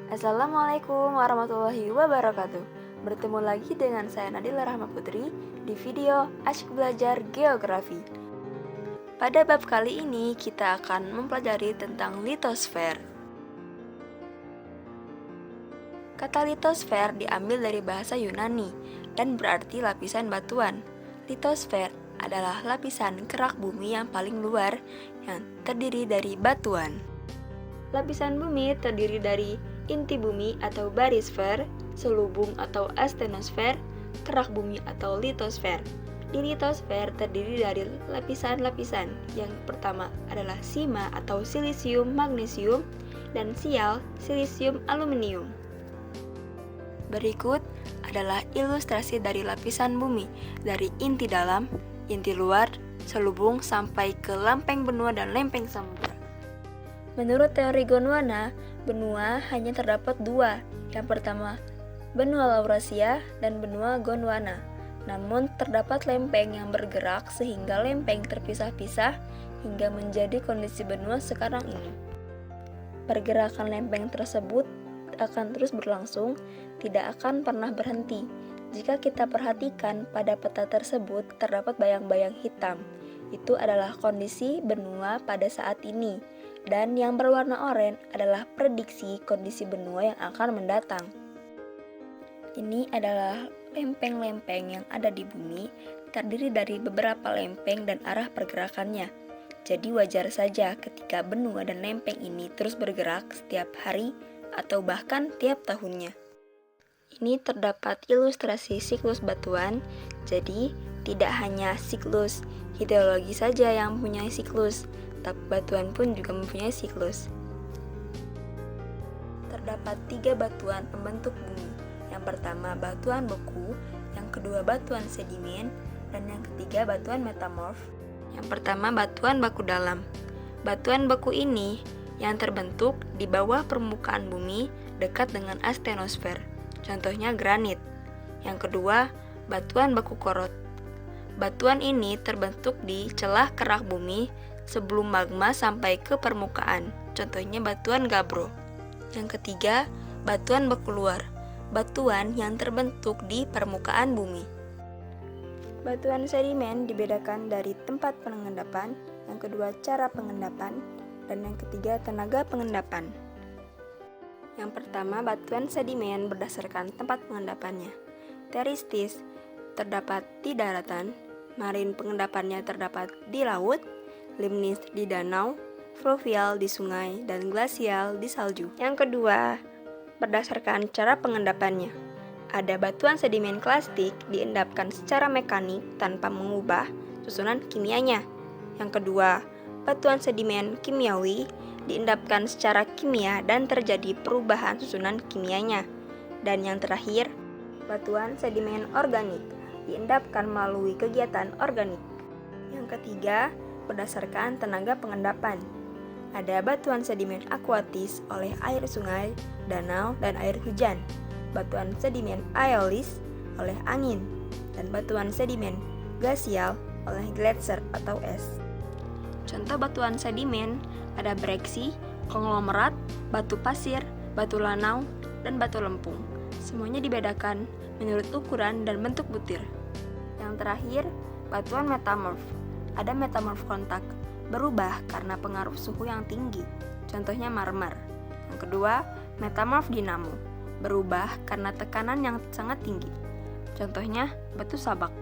Assalamualaikum warahmatullahi wabarakatuh. Bertemu lagi dengan saya Nadila Rahma Putri di video Asyik Belajar Geografi. Pada bab kali ini kita akan mempelajari tentang litosfer. Kata litosfer diambil dari bahasa Yunani dan berarti lapisan batuan. Litosfer adalah lapisan kerak bumi yang paling luar yang terdiri dari batuan. Lapisan bumi terdiri dari inti bumi atau barisfer, selubung atau astenosfer, kerak bumi atau litosfer. Di litosfer terdiri dari lapisan-lapisan. Yang pertama adalah sima atau silisium magnesium dan sial silisium aluminium. Berikut adalah ilustrasi dari lapisan bumi dari inti dalam, inti luar, selubung sampai ke lempeng benua dan lempeng samudra. Menurut teori Gondwana, benua hanya terdapat dua. Yang pertama, benua Laurasia dan benua Gondwana. Namun terdapat lempeng yang bergerak sehingga lempeng terpisah-pisah hingga menjadi kondisi benua sekarang ini. Pergerakan lempeng tersebut akan terus berlangsung, tidak akan pernah berhenti. Jika kita perhatikan pada peta tersebut terdapat bayang-bayang hitam. Itu adalah kondisi benua pada saat ini. Dan yang berwarna oranye adalah prediksi kondisi benua yang akan mendatang. Ini adalah lempeng-lempeng yang ada di bumi, terdiri dari beberapa lempeng dan arah pergerakannya. Jadi wajar saja ketika benua dan lempeng ini terus bergerak setiap hari atau bahkan tiap tahunnya. Ini terdapat ilustrasi siklus batuan, jadi tidak hanya siklus hidrologi saja yang mempunyai siklus, tapi batuan pun juga mempunyai siklus. Terdapat 3 batuan pembentuk bumi. Yang pertama batuan beku, yang kedua batuan sedimen, dan yang ketiga batuan metamorf. Yang pertama batuan baku dalam. Batuan beku ini yang terbentuk di bawah permukaan bumi dekat dengan astenosfer. Contohnya granit. Yang kedua batuan beku korot. Batuan ini terbentuk di celah kerak bumi sebelum magma sampai ke permukaan, contohnya batuan gabbro. Yang ketiga, batuan beku luar, batuan yang terbentuk di permukaan bumi. Batuan sedimen dibedakan dari tempat pengendapan, yang kedua cara pengendapan, dan yang ketiga tenaga pengendapan. Yang pertama, batuan sedimen berdasarkan tempat pengendapannya. Teristis terdapat di daratan, marin pengendapannya terdapat di laut, limnis di danau, fluvial di sungai, dan glasial di salju. Yang kedua, berdasarkan cara pengendapannya. Ada batuan sedimen klastik diendapkan secara mekanik tanpa mengubah susunan kimianya. Yang kedua, batuan sedimen kimiawi diendapkan secara kimia dan terjadi perubahan susunan kimianya. Dan yang terakhir, batuan sedimen organik diendapkan melalui kegiatan organik. Yang ketiga, berdasarkan tenaga pengendapan. Ada batuan sedimen akuatis oleh air sungai, danau, dan air hujan. Batuan sedimen aeolis oleh angin. Dan batuan sedimen glasial oleh gletser atau es. Contoh batuan sedimen ada breksi, konglomerat, batu pasir, batu lanau, dan batu lempung. Semuanya dibedakan menurut ukuran dan bentuk butir. Yang terakhir, batuan metamorf. Ada metamorf kontak, berubah karena pengaruh suhu yang tinggi, contohnya marmer. Yang kedua, metamorf dinamo, berubah karena tekanan yang sangat tinggi, contohnya batu sabak.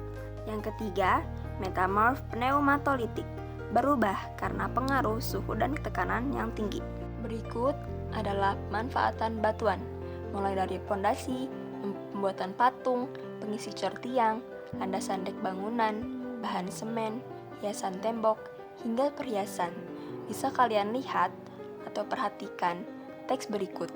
Yang ketiga, metamorf pneumatolitik, berubah karena pengaruh suhu dan tekanan yang tinggi. Berikut adalah pemanfaatan batuan, mulai dari pondasi, pembuatan patung, pengisi cor tiang, landasan dek bangunan, bahan semen, hiasan tembok, hingga perhiasan. Bisa kalian lihat atau perhatikan teks berikut.